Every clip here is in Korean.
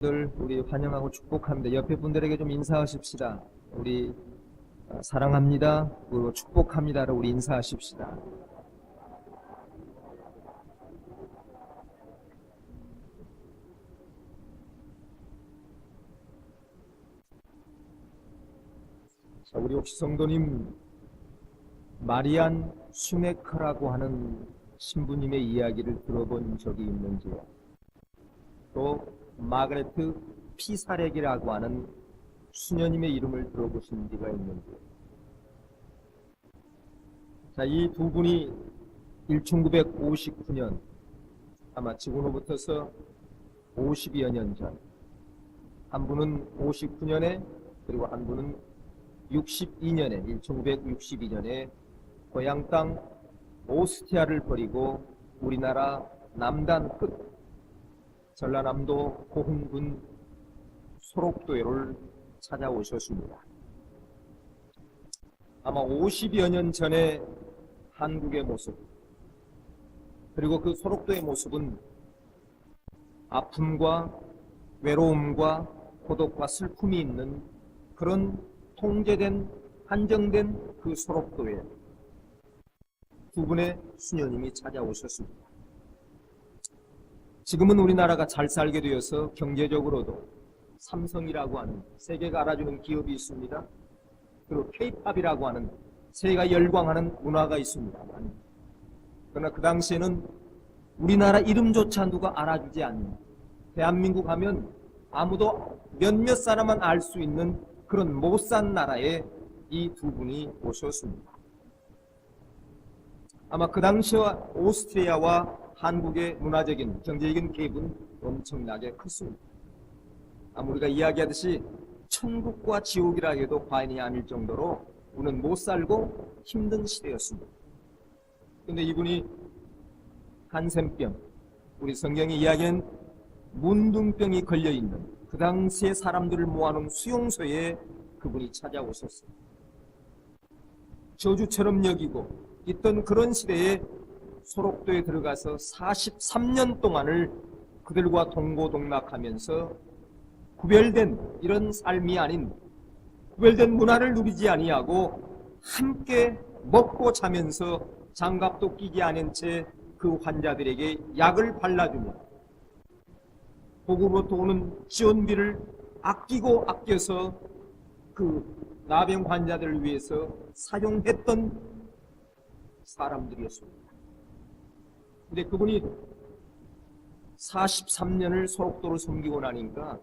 우리 환영하고 축복합니다. 옆에 분들에게 좀 인사하십시다. 우리 사랑합니다. 그리고 축복합니다로 우리 인사하십시다. 자, 우리 혹시 성도님 마리안 슈메커라고 하는 신부님의 이야기를 들어본 적이 있는지요? 또 마그레트 피사렉이라고 하는 수녀님의 이름을 들어보신 지가 있는지요? 자, 이 두 분이 1959년 아마 지금으로부터서 50여 년 전, 한 분은 59년에 그리고 한 분은 62년에 1962년에 고향 땅 오스티아를 버리고 우리나라 남단 끝 전라남도 고흥군 소록도를 찾아오셨습니다. 아마 50여 년 전에 한국의 모습, 그리고 그 소록도의 모습은 아픔과 외로움과 고독과 슬픔이 있는 그런 통제된, 한정된 그 소록도에 두 분의 수녀님이 찾아오셨습니다. 지금은 우리나라가 잘 살게 되어서 경제적으로도 삼성이라고 하는 세계가 알아주는 기업이 있습니다. 그리고 K-팝이라고 하는 세계가 열광하는 문화가 있습니다. 그러나 그 당시에는 우리나라 이름조차 누가 알아주지 않는, 대한민국 하면 아무도 몇몇 사람만 알 수 있는 그런 못산 나라에 이 두 분이 오셨습니다. 아마 그 당시와 오스트리아와 한국의 문화적인, 경제적인 갭은 엄청나게 컸습니다. 아마 우리가 이야기하듯이 천국과 지옥이라 해도 과언이 아닐 정도로 우리는 못 살고 힘든 시대였습니다. 그런데 이분이 한센병, 우리 성경이 이야기하는 문둥병이 걸려있는 그 당시에 사람들을 모아놓은 수용소에 그분이 찾아오셨어요. 저주처럼 여기고 있던 그런 시대에 소록도에 들어가서 43년 동안을 그들과 동고동락하면서 구별된 이런 삶이 아닌 구별된 문화를 누리지 아니하고 함께 먹고 자면서 장갑도 끼지 않은 채 그 환자들에게 약을 발라주며 복으로부터 오는 지원비를 아끼고 아껴서 그 나병 환자들을 위해서 사용했던 사람들이었습니다. 근데 그분이 43년을 소록도를 섬기고 나니까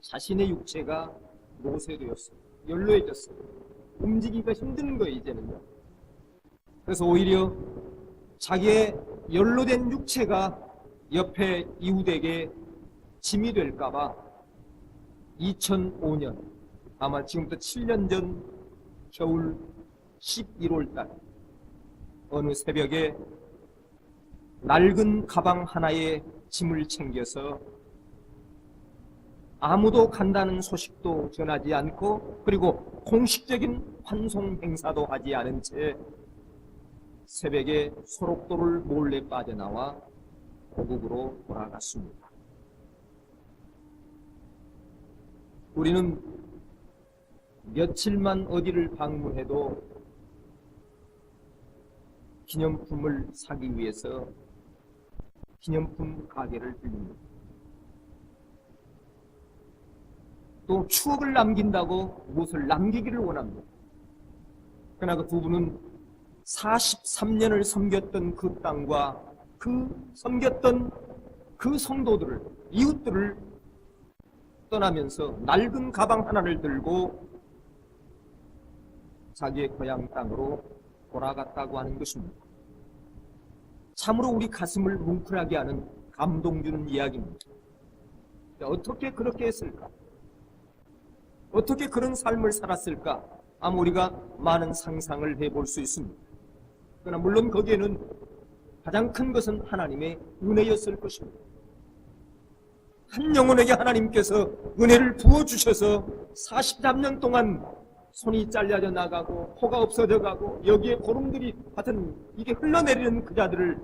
자신의 육체가 노쇠되었어요. 연로해졌어요. 움직이기가 힘든 거예요, 이제는요. 그래서 오히려 자기의 연로된 육체가 옆에 이웃에게 짐이 될까봐 2005년, 아마 지금부터 7년 전 겨울 11월 달 어느 새벽에 낡은 가방 하나에 짐을 챙겨서 아무도 간다는 소식도 전하지 않고 그리고 공식적인 환송 행사도 하지 않은 채 새벽에 소록도를 몰래 빠져나와 고국으로 돌아갔습니다. 우리는 며칠만 어디를 방문해도 기념품을 사기 위해서 기념품 가게를 들립니다. 또 추억을 남긴다고 무엇을 남기기를 원합니다. 그러나 그 두 분은 43년을 섬겼던 그 땅과 섬겼던 그 성도들을, 이웃들을 떠나면서 낡은 가방 하나를 들고 자기의 고향 땅으로 돌아갔다고 하는 것입니다. 참으로 우리 가슴을 뭉클하게 하는 감동 주는 이야기입니다. 어떻게 그렇게 했을까? 어떻게 그런 삶을 살았을까? 아마 우리가 많은 상상을 해볼 수 있습니다. 그러나 물론 거기에는 가장 큰 것은 하나님의 은혜였을 것입니다. 한 영혼에게 하나님께서 은혜를 부어주셔서 43년 동안 손이 잘려져 나가고 코가 없어져 가고 여기에 고름들이 같은 이게 흘러내리는 그 자들을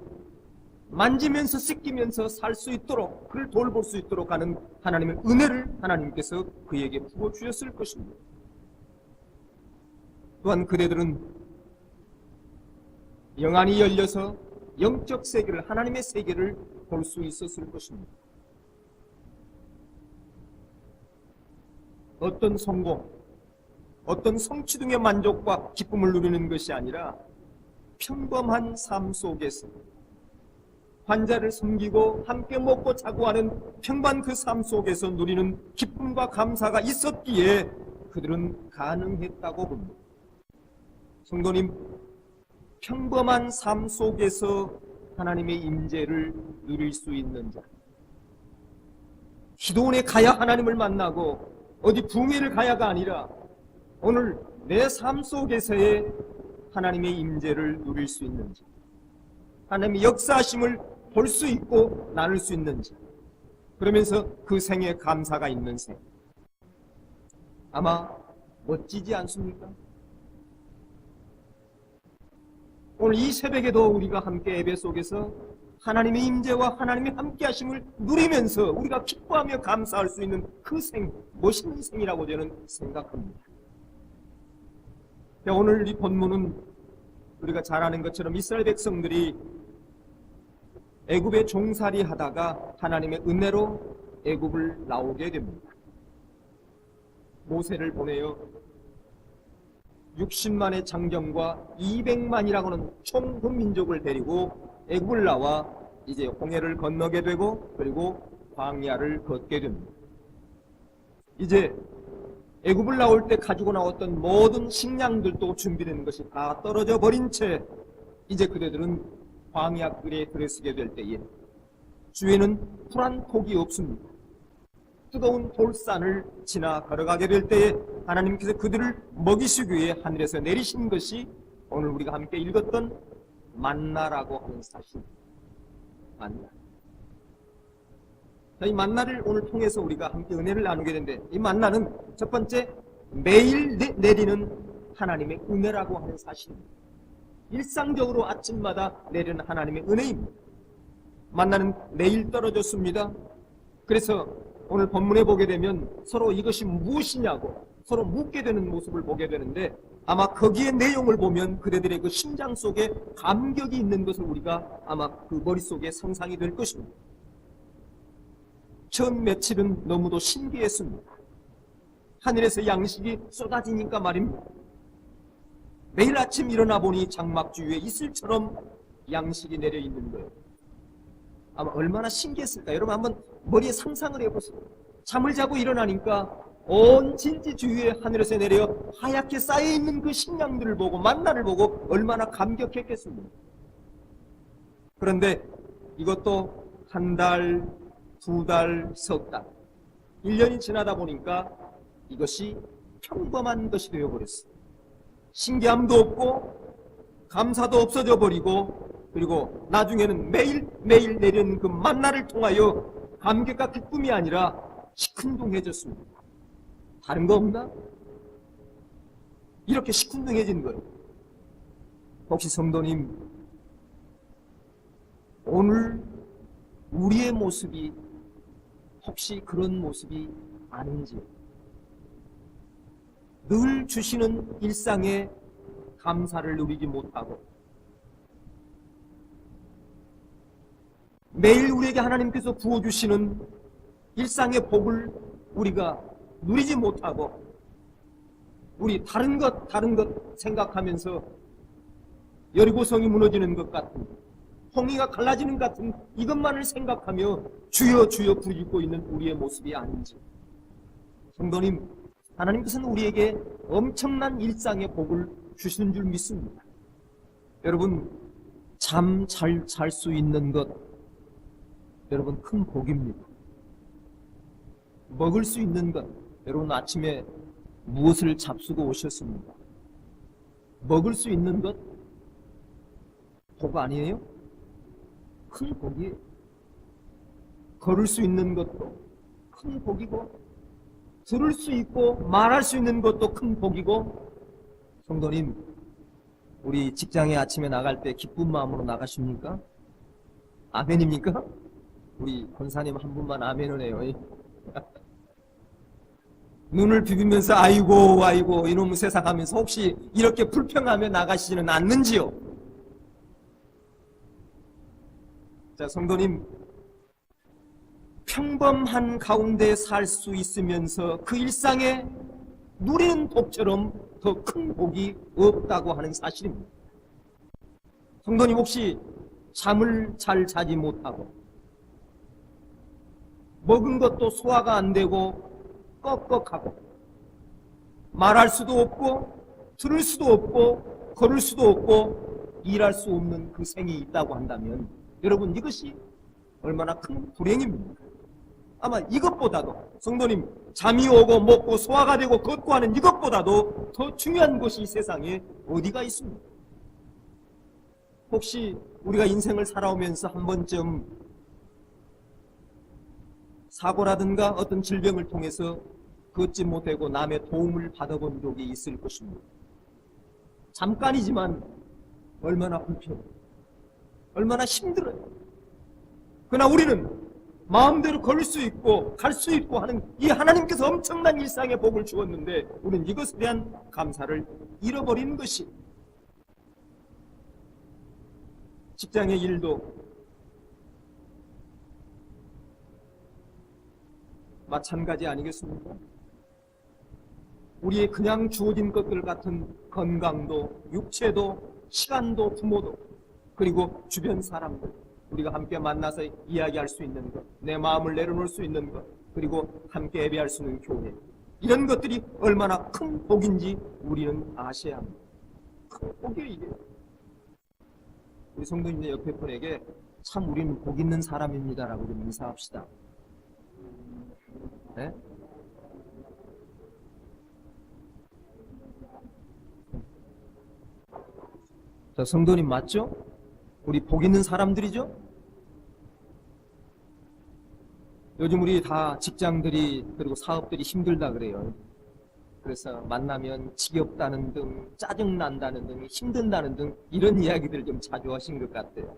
만지면서 씻기면서 살 수 있도록, 그를 돌볼 수 있도록 하는 하나님의 은혜를 하나님께서 그에게 부어주셨을 것입니다. 또한 그대들은 영안이 열려서 영적 세계를, 하나님의 세계를 볼 수 있었을 것입니다. 어떤 성공, 어떤 성취 등의 만족과 기쁨을 누리는 것이 아니라 평범한 삶 속에서 환자를 섬기고 함께 먹고 자고 하는 평범한 그 삶 속에서 누리는 기쁨과 감사가 있었기에 그들은 가능했다고 봅니다. 성도님, 평범한 삶 속에서 하나님의 임재를 누릴 수 있는 자, 기도원에 가야 하나님을 만나고 어디 부흥회를 가야가 아니라 오늘 내 삶 속에서의 하나님의 임재를 누릴 수 있는지, 하나님의 역사하심을 볼 수 있고 나눌 수 있는지, 그러면서 그 생에 감사가 있는 생, 아마 멋지지 않습니까? 오늘 이 새벽에도 우리가 함께 예배 속에서 하나님의 임재와 하나님의 함께하심을 누리면서 우리가 기뻐하며 감사할 수 있는 그 생, 멋있는 생이라고 저는 생각합니다. 오늘 이 본문은 우리가 잘 아는 것처럼 이스라엘 백성들이 애굽에 종살이 하다가 하나님의 은혜로 애굽을 나오게 됩니다. 모세를 보내어 60만의 장정과 200만이라고 하는 총 민족을 데리고 애굽을 나와 이제 홍해를 건너게 되고 그리고 광야를 걷게 됩니다. 이제 애굽을 나올 때 가지고 나왔던 모든 식량들도 준비된 것이 다 떨어져 버린 채 이제 그대들은 광야 뜰에 들어서게 될 때에 주위에는 풀 한 폭이 없습니다. 뜨거운 돌산을 지나 걸어가게 될 때에 하나님께서 그들을 먹이시기 위해 하늘에서 내리신 것이 오늘 우리가 함께 읽었던 만나라고 하는 사실. 만나. 이 만나를 오늘 통해서 우리가 함께 은혜를 나누게 되는데, 이 만나는 첫 번째 매일 내리는 하나님의 은혜라고 하는 사실입니다. 일상적으로 아침마다 내리는 하나님의 은혜입니다. 만나는 매일 떨어졌습니다. 그래서 오늘 본문에 보게 되면 서로 이것이 무엇이냐고 서로 묻게 되는 모습을 보게 되는데, 아마 거기에 내용을 보면 그들의 그 심장 속에 감격이 있는 것을 우리가 아마 그 머릿속에 상상이 될 것입니다. 처음 며칠은 너무도 신기했습니다. 하늘에서 양식이 쏟아지니까 말입니다. 매일 아침 일어나 보니 장막주 위에 이슬처럼 양식이 내려 있는 거예요. 아마 얼마나 신기했을까? 여러분 한번 머리에 상상을 해보세요. 잠을 자고 일어나니까 온 진지 주위에 하늘에서 내려 하얗게 쌓여있는 그 식량들을 보고 만나를 보고 얼마나 감격했겠습니까? 그런데 이것도 한 달, 두 달, 석 달, 1년이 지나다 보니까 이것이 평범한 것이 되어버렸어요. 신기함도 없고 감사도 없어져 버리고, 그리고 나중에는 매일 내리는 그 만나를 통하여 감격과 기쁨이 아니라 시큰둥해졌습니다. 다른 거 없나? 이렇게 시큰둥해진 거예요. 혹시 성도님, 오늘 우리의 모습이 혹시 그런 모습이 아닌지, 늘 주시는 일상의 감사를 누리지 못하고 매일 우리에게 하나님께서 부어주시는 일상의 복을 우리가 누리지 못하고 우리 다른 것 생각하면서 여리고성이 무너지는 것 같은, 홍해가 갈라지는 것 같은 이것만을 생각하며 주여 주여 부르짖고 있는 우리의 모습이 아닌지. 성도님, 하나님께서는 우리에게 엄청난 일상의 복을 주시는 줄 믿습니다. 여러분, 잠 잘 잘 수 있는 것, 여러분 큰 복입니다. 먹을 수 있는 것, 여러분 아침에 무엇을 잡수고 오셨습니까? 먹을 수 있는 것, 복 아니에요? 큰 복이에요. 걸을 수 있는 것도 큰 복이고, 들을 수 있고 말할 수 있는 것도 큰 복이고. 성도님, 우리 직장에 아침에 나갈 때 기쁜 마음으로 나가십니까? 아멘입니까? 우리 권사님 한 분만 아멘을 해요. 눈을 비비면서 아이고 아이고 이놈의 세상 하면서 혹시 이렇게 불평하며 나가시지는 않는지요? 자, 성도님, 평범한 가운데 살 수 있으면서 그 일상에 누리는 복처럼 더 큰 복이 없다고 하는 사실입니다. 성도님, 혹시 잠을 잘 자지 못하고 먹은 것도 소화가 안 되고 꺽꺽하고 말할 수도 없고 들을 수도 없고 걸을 수도 없고 일할 수 없는 그 생이 있다고 한다면 여러분, 이것이 얼마나 큰 불행입니까? 아마 이것보다도 성도님, 잠이 오고 먹고 소화가 되고 걷고 하는 이것보다도 더 중요한 것이 이 세상에 어디가 있습니까? 혹시 우리가 인생을 살아오면서 한 번쯤 사고라든가 어떤 질병을 통해서 걷지 못하고 남의 도움을 받아본 적이 있을 것입니다. 잠깐이지만 얼마나 불편해요. 얼마나 힘들어요. 그러나 우리는 마음대로 걸을 수 있고 갈 수 있고 하는 이 하나님께서 엄청난 일상의 복을 주었는데 우리는 이것에 대한 감사를 잃어버리는 것이, 직장의 일도 마찬가지 아니겠습니까? 우리의 그냥 주어진 것들 같은 건강도, 육체도, 시간도, 부모도, 그리고 주변 사람들, 우리가 함께 만나서 이야기할 수 있는 것, 내 마음을 내려놓을 수 있는 것, 그리고 함께 예배할 수 있는 교회, 이런 것들이 얼마나 큰 복인지 우리는 아셔야 합니다. 큰 복이에요, 이게. 우리 성도님들 옆에 분에게 참 우리는 복 있는 사람입니다라고 좀 인사합시다. 네? 자, 성도님 맞죠? 우리 복 있는 사람들이죠? 요즘 우리 다 직장들이 그리고 사업들이 힘들다 그래요. 그래서 만나면 지겹다는 등, 짜증난다는 등, 힘든다는 등 이런 이야기들을 좀 자주 하신 것 같아요.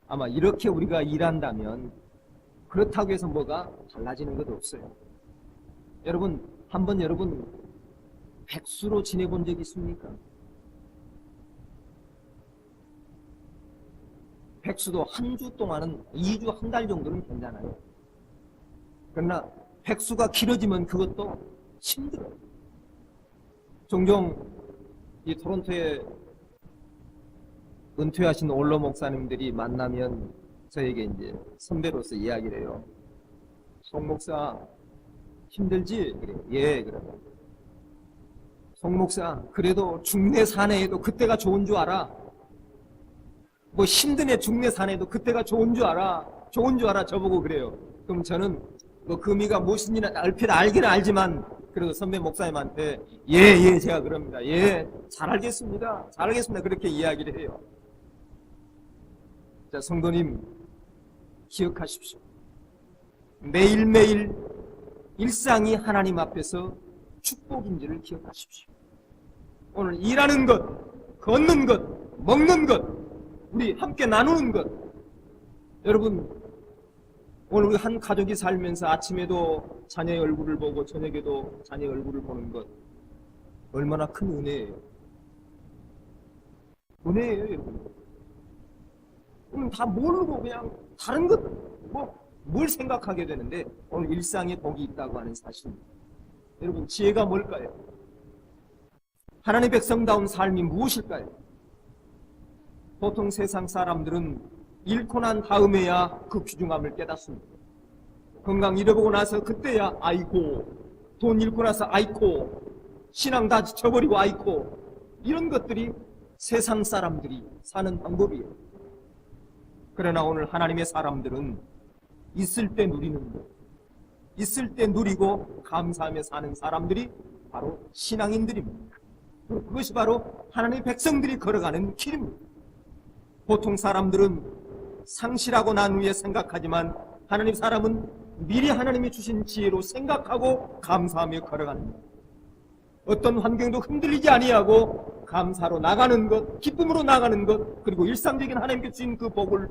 아마 이렇게 우리가 일한다면 그렇다고 해서 뭐가 달라지는 것도 없어요. 여러분, 한번 여러분 백수로 지내본 적 있습니까? 백수도 한 주 동안은 2주, 한 달 정도는 괜찮아요. 그러나 백수가 길어지면 그것도 힘들어요. 종종 이 토론토에 은퇴하신 올로 목사님들이 만나면 저에게 이제 선배로서 이야기를 해요. 송 목사 힘들지? 그래. 예, 그러면. 송 목사 그래도 중내 사내에도 그때가 좋은 줄 알아. 뭐 힘든 애 중내 사내에도 그때가 좋은 줄 알아. 좋은 줄 알아. 저보고 그래요. 그럼 저는 뭐 그 의미가 무엇인지는 얼핏 알기는 알지만 그래도 선배 목사님한테 예, 제가 그럽니다. 예, 잘 알겠습니다. 잘 알겠습니다. 그렇게 이야기를 해요. 자, 성도님 기억하십시오. 매일매일 일상이 하나님 앞에서 축복인지를 기억하십시오. 오늘 일하는 것, 걷는 것, 먹는 것, 우리 함께 나누는 것. 여러분, 오늘 우리 한 가족이 살면서 아침에도 자녀의 얼굴을 보고 저녁에도 자녀의 얼굴을 보는 것, 얼마나 큰 은혜예요. 은혜예요, 여러분. 오늘 다 모르고 그냥 다른 것, 뭘 생각하게 되는데 오늘 일상에 복이 있다고 하는 사실입니다. 여러분, 지혜가 뭘까요? 하나님의 백성다운 삶이 무엇일까요? 보통 세상 사람들은 잃고 난 다음에야 그 귀중함을 깨닫습니다. 건강 잃어보고 나서 그때야 아이고, 돈 잃고 나서 아이고, 신앙 다 지쳐버리고 아이고, 이런 것들이 세상 사람들이 사는 방법이에요. 그러나 오늘 하나님의 사람들은 있을 때 누리는 것, 있을 때 누리고 감사하며 사는 사람들이 바로 신앙인들입니다. 그것이 바로 하나님의 백성들이 걸어가는 길입니다. 보통 사람들은 상실하고 난 후에 생각하지만 하나님 사람은 미리 하나님이 주신 지혜로 생각하고 감사하며 걸어가는 것. 어떤 환경도 흔들리지 아니하고 감사로 나가는 것, 기쁨으로 나가는 것, 그리고 일상적인 하나님께 주신 그 복을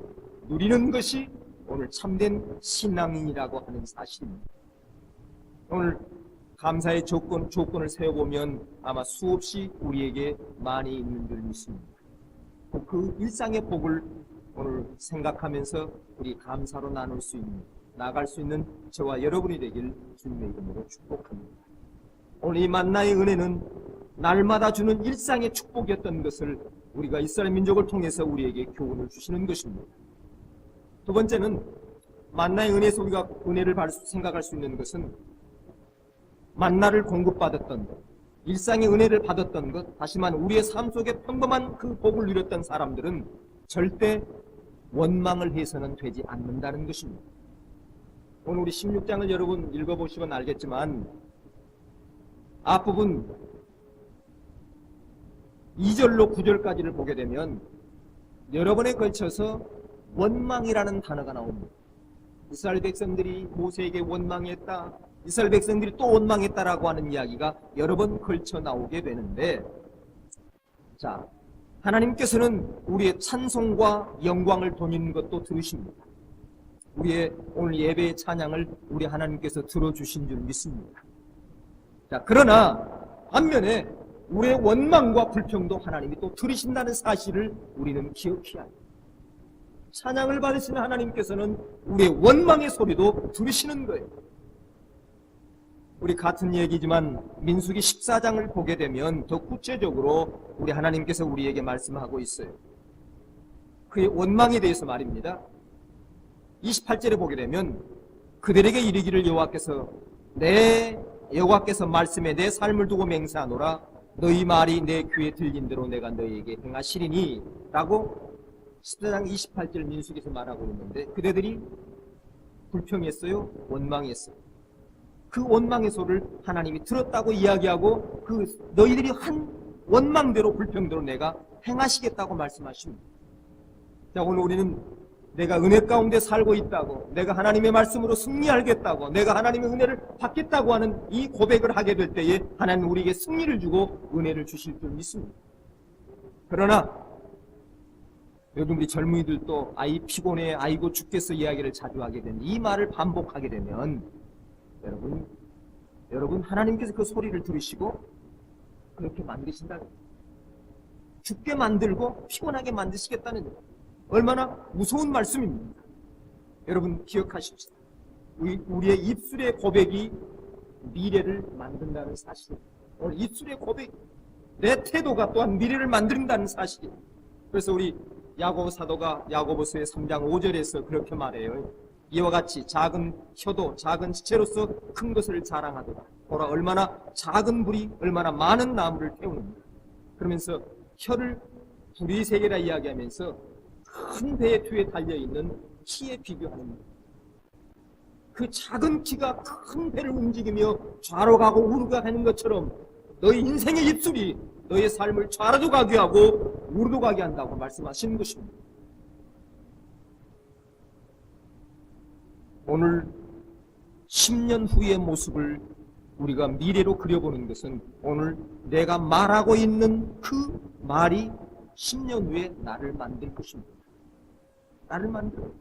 누리는 것이 오늘 참된 신앙인이라고 하는 사실입니다. 오늘 감사의 조건을 세워보면 아마 수없이 우리에게 많이 있는 줄 믿습니다. 그 일상의 복을 오늘 생각하면서 우리 감사로 나눌 수 있는, 나갈 수 있는 저와 여러분이 되길 주님의 이름으로 축복합니다. 오늘 이 만나의 은혜는 날마다 주는 일상의 축복이었던 것을 우리가 이스라엘 민족을 통해서 우리에게 교훈을 주시는 것입니다. 두 번째는 만나의 은혜에서 우리가 은혜를 생각할 수 있는 것은 만나를 공급받았던 것, 일상의 은혜를 받았던 것, 다시 말하면 우리의 삶 속에 평범한 그 복을 누렸던 사람들은 절대 원망을 해서는 되지 않는다는 것입니다. 오늘 우리 16장을 여러분 읽어보시면 알겠지만 앞부분 2절로 9절까지를 보게 되면 여러 번에 걸쳐서 원망이라는 단어가 나옵니다. 이스라엘 백성들이 모세에게 원망했다, 이스라엘 백성들이 또 원망했다라고 하는 이야기가 여러 번 걸쳐 나오게 되는데, 자, 하나님께서는 우리의 찬송과 영광을 돌리는 것도 들으십니다. 우리의 오늘 예배의 찬양을 우리 하나님께서 들어주신 줄 믿습니다. 자, 그러나 반면에 우리의 원망과 불평도 하나님이 또 들으신다는 사실을 우리는 기억해야 합니다. 찬양을 받으시는 하나님께서는 우리의 원망의 소리도 들으시는 거예요. 우리 같은 얘기지만 민수기 14장을 보게 되면 더 구체적으로 우리 하나님께서 우리에게 말씀하고 있어요. 그의 원망에 대해서 말입니다. 28절에 보게 되면 그들에게 이르기를 여호와께서 말씀에 내 삶을 두고 맹세하노라 너희 말이 내 귀에 들린 대로 내가 너희에게 행하시리니 라고 14장 28절 민수기에서 말하고 있는데, 그대들이 불평했어요? 원망했어요? 그 원망의 소리를 하나님이 들었다고 이야기하고 그 너희들이 한 원망대로 불평대로 내가 행하시겠다고 말씀하십니다. 자, 오늘 우리는 내가 은혜 가운데 살고 있다고, 내가 하나님의 말씀으로 승리하겠다고, 내가 하나님의 은혜를 받겠다고 하는 이 고백을 하게 될 때에 하나님은 우리에게 승리를 주고 은혜를 주실 줄 믿습니다. 그러나 요즘 우리 젊은이들도 아이 피곤해, 아이고 죽겠어 이야기를 자주 하게 되는 이 말을 반복하게 되면 여러분 하나님께서 그 소리를 들으시고 그렇게 만드신다는 거예요. 죽게 만들고 피곤하게 만드시겠다는 거예요. 얼마나 무서운 말씀입니다. 여러분 기억하십시오. 우리의 입술의 고백이 미래를 만든다는 사실입니다. 오늘 입술의 고백, 내 태도가 또한 미래를 만든다는 사실입니다. 그래서 우리 야고보 사도가 야고보서의 3장 5절에서 그렇게 말해요. 이와 같이 작은 혀도 작은 지체로서 큰 것을 자랑하도다. 보라 얼마나 작은 불이 얼마나 많은 나무를 태우는가. 그러면서 혀를 불이 세 개라 이야기하면서 큰 배 뒤에 달려있는 키에 비교하는 거예요. 그 작은 키가 큰 배를 움직이며 좌로 가고 우로 가는 것처럼 너희 인생의 입술이 너의 삶을 좌로도 가게 하고 우로도 가게 한다고 말씀하시는 것입니다. 오늘 10년 후의 모습을 우리가 미래로 그려보는 것은 오늘 내가 말하고 있는 그 말이 10년 후에 나를 만들 것입니다. 나를 만들어요.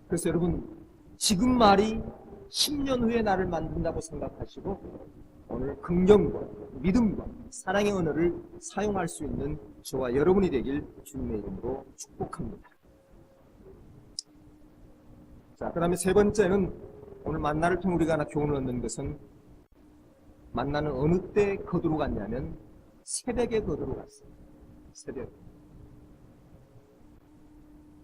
그래서 여러분 지금 말이 10년 후에 나를 만든다고 생각하시고 오늘 긍정과 믿음과 사랑의 언어를 사용할 수 있는 저와 여러분이 되길 주님의 이름으로 축복합니다. 자, 그 다음에 세 번째는 오늘 만나를 통해 우리가 하나 교훈을 얻는 것은 만나는 어느 때 거두러 갔냐면 새벽에 거두러 갔어요. 새벽.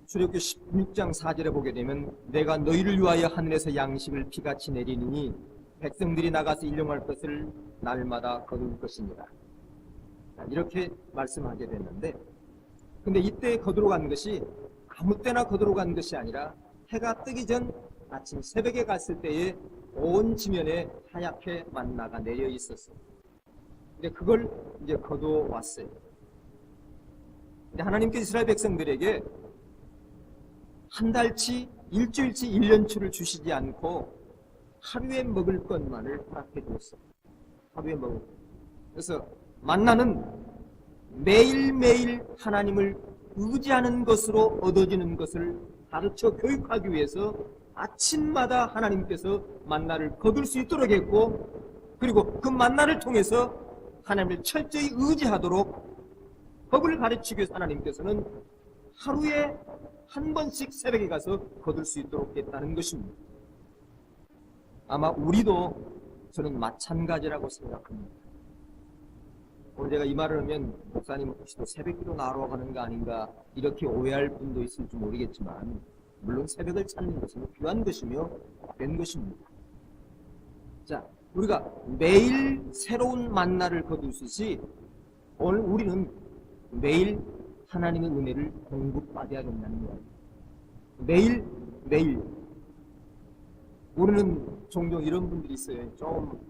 출애굽기 16장 4절에 보게 되면 내가 너희를 위하여 하늘에서 양식을 비같이 내리니 백성들이 나가서 일용할 것을 날마다 거둘 것입니다. 이렇게 말씀하게 됐는데, 근데 이때 거두러 간 것이 아무 때나 거두러 간 것이 아니라 해가 뜨기 전 아침 새벽에 갔을 때에 온 지면에 하얗게 만나가 내려 있었어요. 근데 그걸 이제 거두어 왔어요. 근데 하나님께서 이스라엘 백성들에게 한 달치, 일주일치, 1년치를 주시지 않고 하루에 먹을 것만을 허락해 주었어요. 하루에 먹을 것. 그래서 만나는 매일매일 하나님을 의지하는 것으로 얻어지는 것을 가르쳐 교육하기 위해서 아침마다 하나님께서 만나를 거둘 수 있도록 했고, 그리고 그 만나를 통해서 하나님을 철저히 의지하도록 법을 가르치기 위해서 하나님께서는 하루에 한 번씩 새벽에 가서 거둘 수 있도록 했다는 것입니다. 아마 우리도 저는 마찬가지라고 생각합니다. 오늘 제가 이 말을 하면 목사님 혹시 또 새벽기도 나러 가는 거 아닌가 이렇게 오해할 분도 있을지 모르겠지만, 물론 새벽을 찾는 것은 필요한 것이며 된 것입니다. 자, 우리가 매일 새로운 만나를 거두듯이 오늘 우리는 매일 하나님의 은혜를 공급받아야 된다는 거예요. 매일 우리는 종종 이런 분들이 있어요. 좀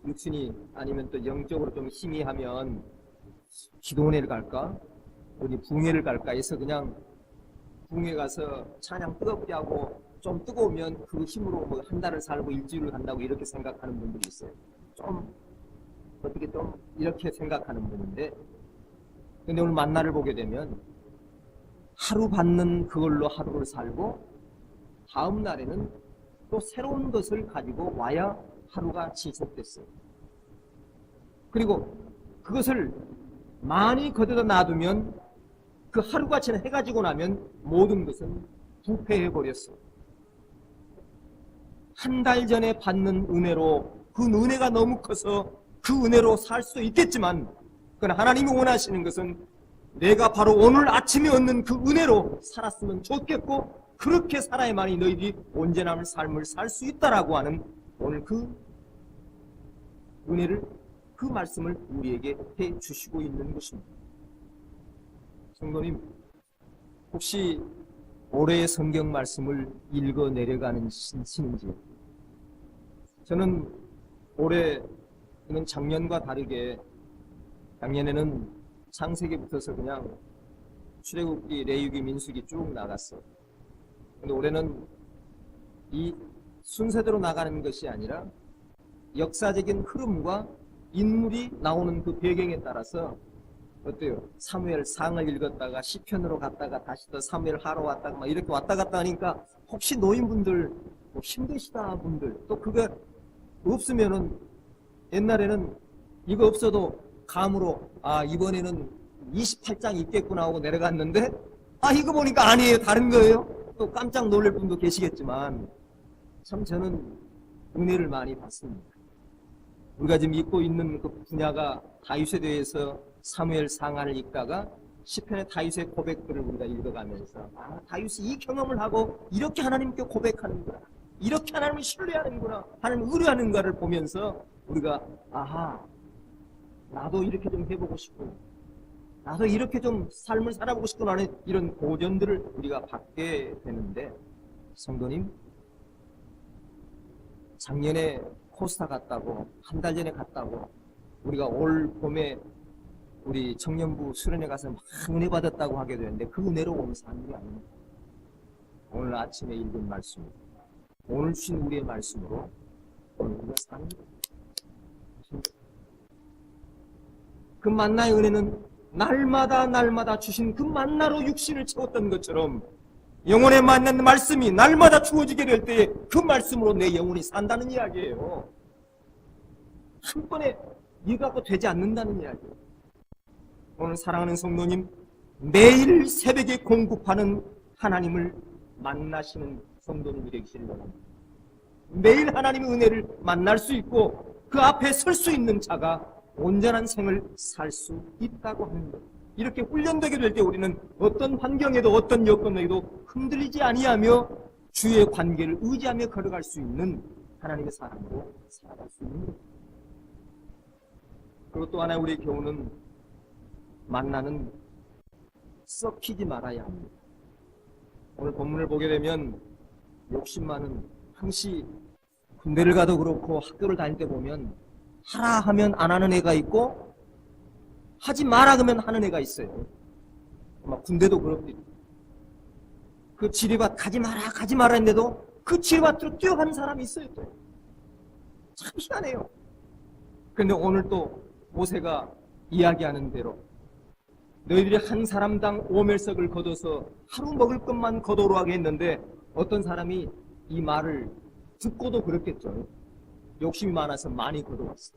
육신이 아니면 또 영적으로 좀 힘이 하면 기도원회를 갈까? 어디 붕회를 갈까 해서 그냥 붕회 가서 찬양 뜨겁게 하고 좀 뜨거우면 그 힘으로 뭐 한 달을 살고 일주일을 간다고 이렇게 생각하는 분들이 있어요. 어떻게 좀 이렇게 생각하는 분인데, 근데 오늘 만나를 보게 되면 하루 받는 그걸로 하루를 살고 다음 날에는 또 새로운 것을 가지고 와야 하루가 지속됐어요. 그리고 그것을 많이 거둬다 놔두면 그 하루가 해가지고 나면 모든 것은 부패해버렸어요. 한 달 전에 받는 은혜로 그 은혜가 너무 커서 그 은혜로 살 수 있겠지만, 그러나 하나님이 원하시는 것은 내가 바로 오늘 아침에 얻는 그 은혜로 살았으면 좋겠고, 그렇게 살아야만이 너희들이 온전한 삶을 살 수 있다라고 하는 오늘 그 은혜를, 그 말씀을 우리에게 해 주시고 있는 것입니다. 성도님, 혹시 올해의 성경 말씀을 읽어 내려가는 신인지? 저는 올해는 작년과 다르게, 작년에는 창세기부터서 그냥 출애굽기, 레위기, 민수기 쭉 나갔어요. 근데 올해는 이 순서대로 나가는 것이 아니라 역사적인 흐름과 인물이 나오는 그 배경에 따라서, 어때요? 사무엘 상을 읽었다가 시편으로 갔다가 다시 또 사무엘 하러 왔다가 막 이렇게 왔다 갔다 하니까, 혹시 노인분들 뭐 힘드시다 분들, 또 그거 없으면은, 옛날에는 이거 없어도 감으로 이번에는 28장 있겠구나 하고 내려갔는데, 이거 보니까 아니에요, 다른 거예요. 또 깜짝 놀랄 분도 계시겠지만, 참 저는 은혜를 많이 받습니다. 우리가 지금 읽고 있는 그 분야가 다윗에 대해서 사무엘 상하를 읽다가 시편의 다윗의 고백들을 우리가 읽어가면서, 다윗이 이 경험을 하고 이렇게 하나님께 고백하는구나, 이렇게 하나님을 신뢰하는구나, 하나님 의뢰하는가를 보면서 우리가 나도 이렇게 좀 해보고 싶고, 나도 이렇게 좀 삶을 살아보고 싶구나 하는 이런 고전들을 우리가 받게 되는데, 성도님, 작년에 코스타 갔다고, 한 달 전에 갔다고, 우리가 올 봄에 우리 청년부 수련회 가서 막 은혜 받았다고 하게 되는데, 그 은혜로 오늘 사는 게 아닙니다. 오늘 아침에 읽은 말씀, 오늘 주신 우리의 말씀으로 오늘 우리가 사는 거예요. 그 만나의 은혜는 날마다 주신 그 만나로 육신을 채웠던 것처럼, 영혼에 맞는 말씀이 날마다 주어지게 될 때에 그 말씀으로 내 영혼이 산다는 이야기예요. 한 번에 이거 갖고 되지 않는다는 이야기예요. 오늘 사랑하는 성도님, 매일 새벽에 공급하는 하나님을 만나시는 성도님이 되시길 바랍니다. 매일 하나님의 은혜를 만날 수 있고 그 앞에 설 수 있는 자가 온전한 생을 살 수 있다고 하는 것. 이렇게 훈련되게 될 때 우리는 어떤 환경에도 어떤 여건에도 흔들리지 아니하며 주의 관계를 의지하며 걸어갈 수 있는 하나님의 사람으로 살아갈 수 있는 것. 그리고 또 하나 우리의 교훈은, 만나는 썩히지 말아야 합니다. 오늘 본문을 보게 되면 욕심 많은, 항시 군대를 가도 그렇고 학교를 다닐 때 보면 하라 하면 안 하는 애가 있고 하지 마라 그러면 하는 애가 있어요. 아마 군대도 그렇고, 그 지뢰밭 가지 마라 했는데도 그 지뢰밭으로 뛰어가는 사람이 있어요. 또 참 희한해요. 그런데 오늘 또 모세가 이야기하는 대로 너희들이 한 사람당 오멜석을 거둬서 하루 먹을 것만 거둬로 하게 했는데 어떤 사람이 이 말을 듣고도 그렇겠죠. 욕심이 많아서 많이 거둬왔어.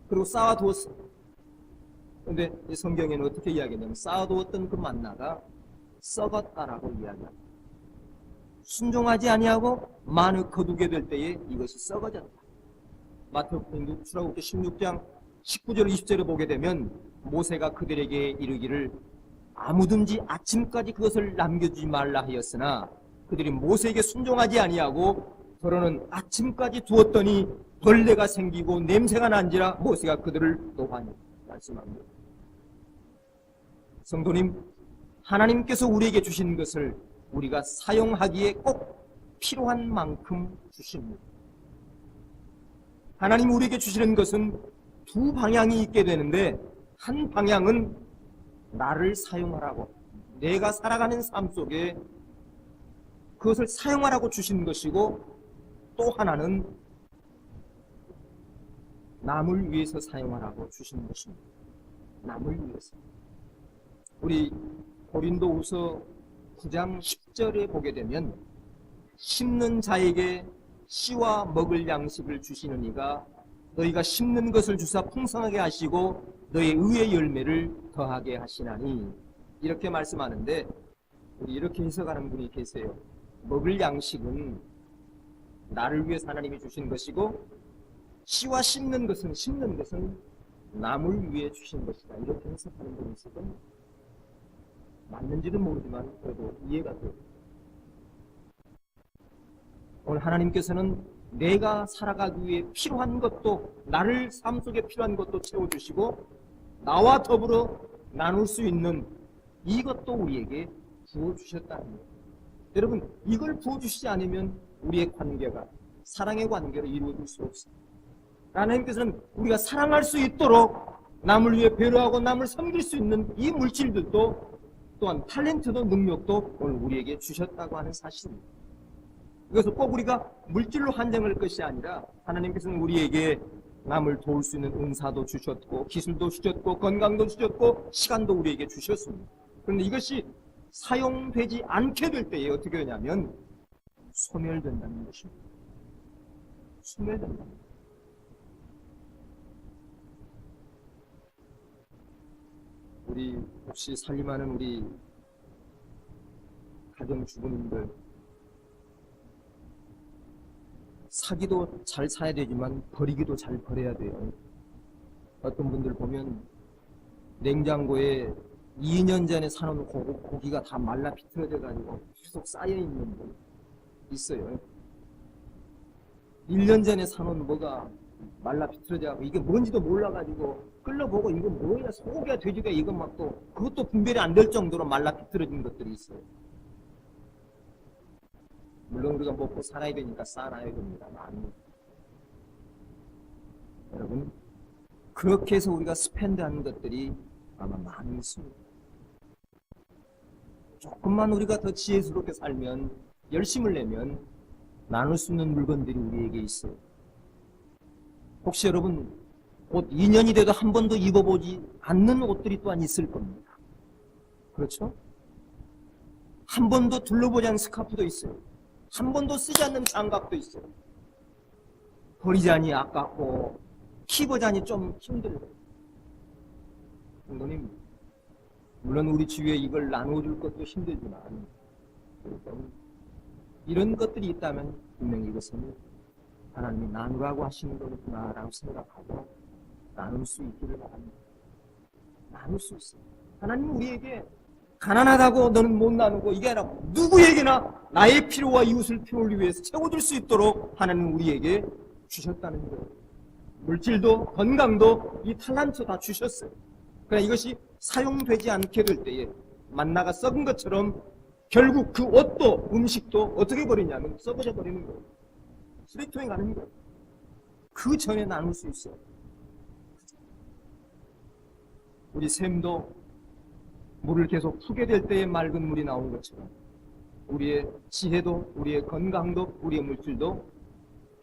그리고 쌓아두었어. 그런데 이 성경에는 어떻게 이야기하냐면 쌓아두었던 그 만나가 썩었다라고 이야기합니다. 순종하지 아니하고 많이 거두게 될 때에 이것이 썩어졌다. 마태복음 출애굽기 16장 19절 20절을 보게 되면 모세가 그들에게 이르기를 아무든지 아침까지 그것을 남겨주지 말라 하였으나 그들이 모세에게 순종하지 아니하고 더러는 아침까지 두었더니 벌레가 생기고 냄새가 난지라 모세가 그들을 노하니 말씀합니다. 성도님, 하나님께서 우리에게 주신 것을 우리가 사용하기에 꼭 필요한 만큼 주십니다. 하나님 우리에게 주시는 것은 두 방향이 있게 되는데 한 방향은 나를 사용하라고, 내가 살아가는 삶 속에 그것을 사용하라고 주신 것이고, 또 하나는 남을 위해서 사용하라고 주신 것입니다. 남을 위해서. 우리 고린도후서 9장 10절에 보게 되면 심는 자에게 씨와 먹을 양식을 주시는 이가 너희가 심는 것을 주사 풍성하게 하시고 너희 의의 열매를 더하게 하시나니, 이렇게 말씀하는데 우리 이렇게 해석하는 분이 계세요. 먹을 양식은 나를 위해서 하나님이 주신 것이고 씨와 심는 것은 남을 위해 주신 것이다. 이렇게 해석하는 분이 있거든요. 맞는지는 모르지만 그래도 이해가 돼요. 오늘 하나님께서는 내가 살아가기 위해 필요한 것도, 나를 삶 속에 필요한 것도 채워주시고 나와 더불어 나눌 수 있는 이것도 우리에게 부어주셨다는 거예요. 여러분, 이걸 부어주시지 않으면 우리의 관계가 사랑의 관계로 이루어질 수 없습니다. 하나님께서는 우리가 사랑할 수 있도록 남을 위해 배려하고 남을 섬길 수 있는 이 물질들도, 또한 탤런트도 능력도 오늘 우리에게 주셨다고 하는 사실입니다. 이것을 꼭 우리가 물질로 한정할 것이 아니라 하나님께서는 우리에게 남을 도울 수 있는 은사도 주셨고 기술도 주셨고 건강도 주셨고 시간도 우리에게 주셨습니다. 그런데 이것이 사용되지 않게 될 때에 어떻게 되냐면 소멸된다는 것입니다. 소멸된다는 것입니다. 우리 혹시 살림하는 우리 가정주부님들, 사기도 잘 사야 되지만 버리기도 잘 버려야 돼요. 어떤 분들 보면 냉장고에 2년 전에 사놓은 고기가 다 말라 비틀어져 가지고 계속 쌓여있는 분 있어요. 1년 전에 사놓은 뭐가 말라 비틀어져 가지고 이게 뭔지도 몰라가지고 끌려보고 이거 뭐야, 소고기야 돼지가, 이거 막 또 그것도 분별이 안 될 정도로 말라 비틀어진 것들이 있어요. 물론 우리가 먹고 살아야 되니까 쌓아놔야 됩니다. 많이. 여러분, 그렇게 해서 우리가 스펜드하는 것들이 아마 많이 있습니다. 조금만 우리가 더 지혜스럽게 살면, 열심을 내면 나눌 수 있는 물건들이 우리에게 있어요. 혹시 여러분 옷 2년이 돼도 한 번도 입어보지 않는 옷들이 또한 있을 겁니다. 그렇죠? 한 번도 둘러보지 않은 스카프도 있어요. 한 번도 쓰지 않는 장갑도 있어요. 버리자니 아깝고 키보자니 좀 힘들고. 성도님, 물론 우리 주위에 이걸 나눠줄 것도 힘들지만 이런 것들이 있다면 분명히 이것은 하나님이 나누라고 하시는 거구나라고 생각하고 나눌 수 있기를 바랍니다. 나눌 수 있어요. 하나님 우리에게 가난하다고 너는 못 나누고 이게 아니라 누구에게나 나의 필요와 이웃을 필요를 위해서 채워줄 수 있도록 하나님 우리에게 주셨다는 거예요. 물질도 건강도 이 탤런트 다 주셨어요. 그러나 이것이 사용되지 않게 될 때에 만나가 썩은 것처럼 결국 그 옷도 음식도 어떻게 버리냐면 썩어져 버리는 거예요. 쓰레기통에 가는 거예요. 그 전에 나눌 수 있어요. 우리 샘도 물을 계속 푸게 될 때에 맑은 물이 나오는 것처럼 우리의 지혜도, 우리의 건강도, 우리의 물질도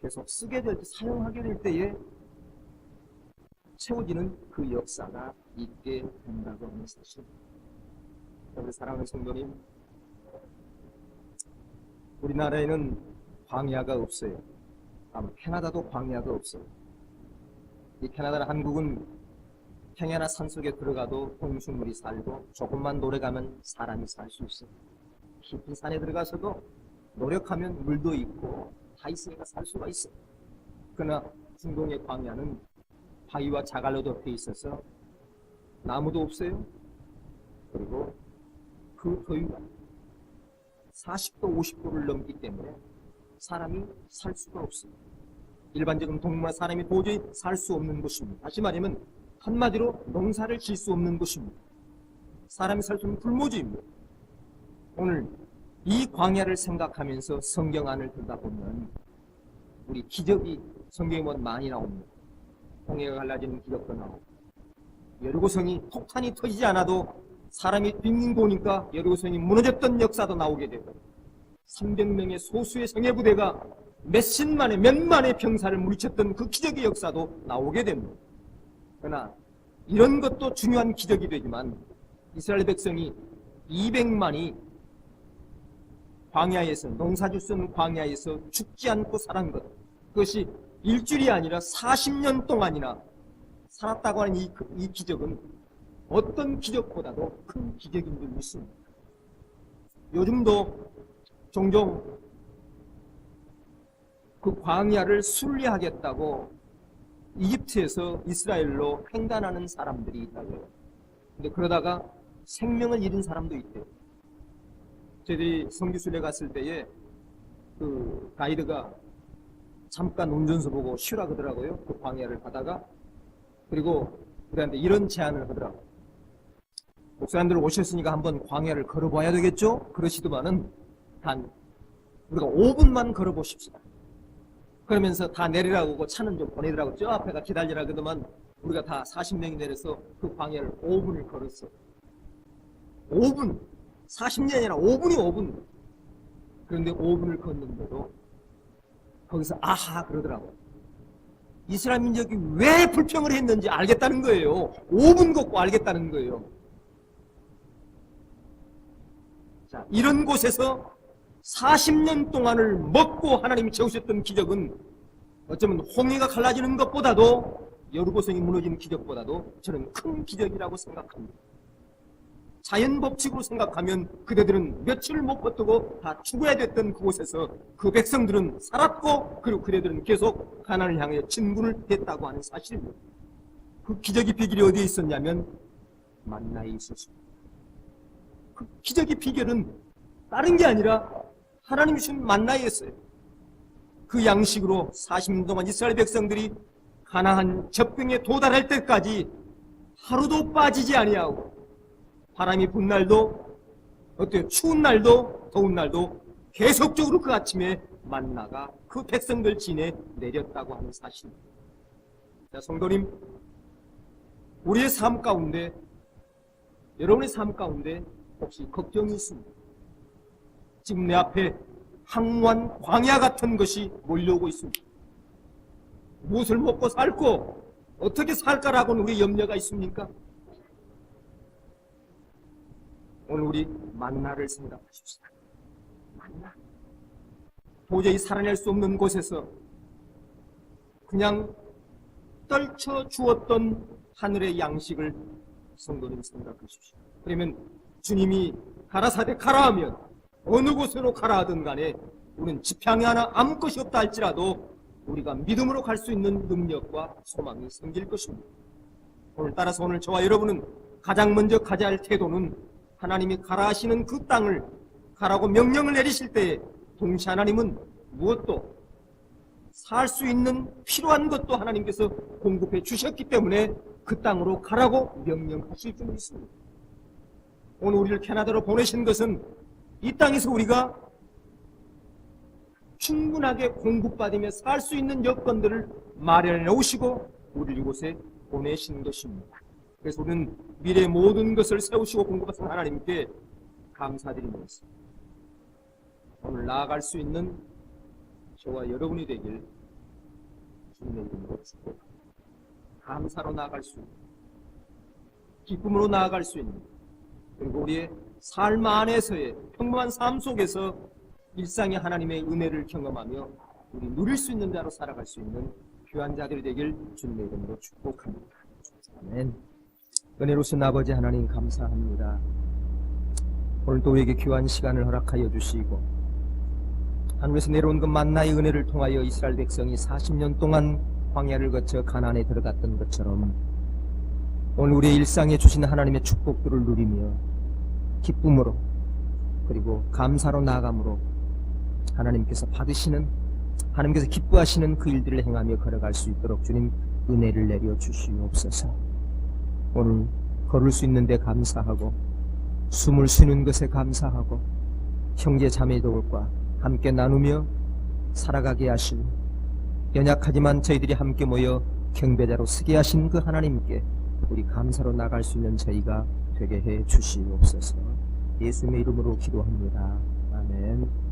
계속 쓰게 될 때, 사용하게 될 때에 채워지는 그 역사가 있게 된다고 하는 사실. 우리 사랑하는 성도님, 우리나라에는 광야가 없어요. 아마 캐나다도 광야가 없어요. 이 캐나다나 한국은 평야나 산속에 들어가도 동식물이 살고 조금만 노래 가면 사람이 살 수 있어요. 깊은 산에 들어가서도 노력하면 물도 있고 다 있으니까 살 수가 있어요. 그러나 중동의 광야는 바위와 자갈로 덮여 있어서 나무도 없어요. 그리고 그 더위가 40도, 50도를 넘기 때문에 사람이 살 수가 없어요. 일반적인 동물과 사람이 도저히 살 수 없는 곳입니다. 다시 말하면 한마디로 농사를 질 수 없는 곳입니다. 사람이 살 수 없는 불모지입니다. 오늘 이 광야를 생각하면서 성경 안을 들여다보면 우리 기적이 성경에 보면 많이 나옵니다. 홍해가 갈라지는 기적도 나오고, 여리고성이 폭탄이 터지지 않아도 사람이 빙빙 도니까 여리고성이 무너졌던 역사도 나오게 되고, 300명의 소수의 성해부대가 몇만의 병사를 물리쳤던 그 기적의 역사도 나오게 됩니다. 그러나 이런 것도 중요한 기적이 되지만 이스라엘 백성이 200만이 광야에서, 농사질 수 없는 광야에서 죽지 않고 살은 것, 그것이 일주일이 아니라 40년 동안이나 살았다고 하는 이 기적은 어떤 기적보다도 큰 기적인 줄 믿습니다. 요즘도 종종 그 광야를 순례하겠다고 이집트에서 이스라엘로 횡단하는 사람들이 있다고요. 근데 그러다가 생명을 잃은 사람도 있대요. 저희들이 성지순례 갔을 때에 그 가이드가 잠깐 운전수 보고 쉬라 그러더라고요. 그 광야를 가다가. 그리고 우리한테 이런 제안을 하더라고요. 목사님들 오셨으니까 한번 광야를 걸어봐야 되겠죠? 그러시더만은 단 우리가 5분만 걸어보십시다. 그러면서 다 내리라고 하고 차는 좀 보내더라고. 저 앞에가 기다리라 그러더만 우리가 다 40명이 내려서 그 광야를 5분을 걸었어. 5분! 40년이 아니라 5분이 5분. 그런데 5분을 걷는데도 거기서 아하 그러더라고. 이스라엘 민족이 왜 불평을 했는지 알겠다는 거예요. 5분 걷고 알겠다는 거예요. 자, 이런 곳에서 40년 동안을 먹고 하나님이 채우셨던 기적은 어쩌면 홍해가 갈라지는 것보다도, 여리고성이 무너지는 기적보다도 저는 큰 기적이라고 생각합니다. 자연 법칙으로 생각하면 그대들은 며칠을 못 버티고 다 죽어야 됐던 그곳에서 그 백성들은 살았고, 그리고 그대들은 계속 가나안을 향해 진군을 했다고 하는 사실입니다. 그 기적의 비결이 어디에 있었냐면 만나에 있었습니다. 그 기적의 비결은 다른 게 아니라 하나님이 주신 만나에 있어요. 그 양식으로 40년 동안 이스라엘 백성들이 가나안 접경에 도달할 때까지 하루도 빠지지 아니하고, 바람이 분 날도, 어때요? 추운 날도, 더운 날도 계속적으로 그 아침에 만나가 그 백성들 진에 내렸다고 하는 사실입니다. 자, 성도님, 우리의 삶 가운데, 여러분의 삶 가운데 혹시 걱정이 있습니다. 지금 내 앞에 황무한 광야 같은 것이 몰려오고 있습니다. 무엇을 먹고 살고 어떻게 살까라고는 우리 염려가 있습니까? 오늘 우리 만나를 생각하십시다. 만나. 도저히 살아낼 수 없는 곳에서 그냥 떨쳐 주었던 하늘의 양식을 성도님 생각하십시오. 그러면 주님이 가라사대 가라 하면 어느 곳으로 가라 하든 간에 우리는 지팡이 하나 아무 것이 없다 할지라도 우리가 믿음으로 갈 수 있는 능력과 소망이 생길 것입니다. 오늘 따라서 오늘 저와 여러분은 가장 먼저 가져야 할 태도는 하나님이 가라 하시는 그 땅을 가라고 명령을 내리실 때에 동시에 하나님은 무엇도 살 수 있는 필요한 것도 하나님께서 공급해 주셨기 때문에 그 땅으로 가라고 명령하실 줄 믿습니다. 오늘 우리를 캐나다로 보내신 것은 이 땅에서 우리가 충분하게 공급받으며 살 수 있는 여건들을 마련해 오시고 우리를 이곳에 보내신 것입니다. 그래서 우리는 미래의 모든 것을 세우시고 공급하신 하나님께 감사드리면서 오늘 나아갈 수 있는 저와 여러분이 되길 주님의 이름으로 축복합니다. 감사로 나아갈 수 있는, 기쁨으로 나아갈 수 있는, 그리고 우리의 삶 안에서의 평범한 삶 속에서 일상의 하나님의 은혜를 경험하며 우리 누릴 수 있는 자로 살아갈 수 있는 귀한 자들이 되길 주님의 이름으로 축복합니다. 아멘. 은혜로우신 아버지 하나님 감사합니다. 오늘도 우리에게 귀한 시간을 허락하여 주시고 하늘에서 내려온 그 만나의 은혜를 통하여 이스라엘 백성이 40년 동안 광야를 거쳐 가나안에 들어갔던 것처럼 오늘 우리의 일상에 주신 하나님의 축복들을 누리며 기쁨으로 그리고 감사로 나아감으로 하나님께서 받으시는, 하나님께서 기뻐하시는 그 일들을 행하며 걸어갈 수 있도록 주님 은혜를 내려 주시옵소서. 오늘 걸을 수 있는데 감사하고 숨을 쉬는 것에 감사하고 형제 자매들과 함께 나누며 살아가게 하시고 연약하지만 저희들이 함께 모여 경배자로 서게 하신 그 하나님께 우리 감사로 나갈 수 있는 저희가 되게 해 주시옵소서. 예수님의 이름으로 기도합니다. 아멘.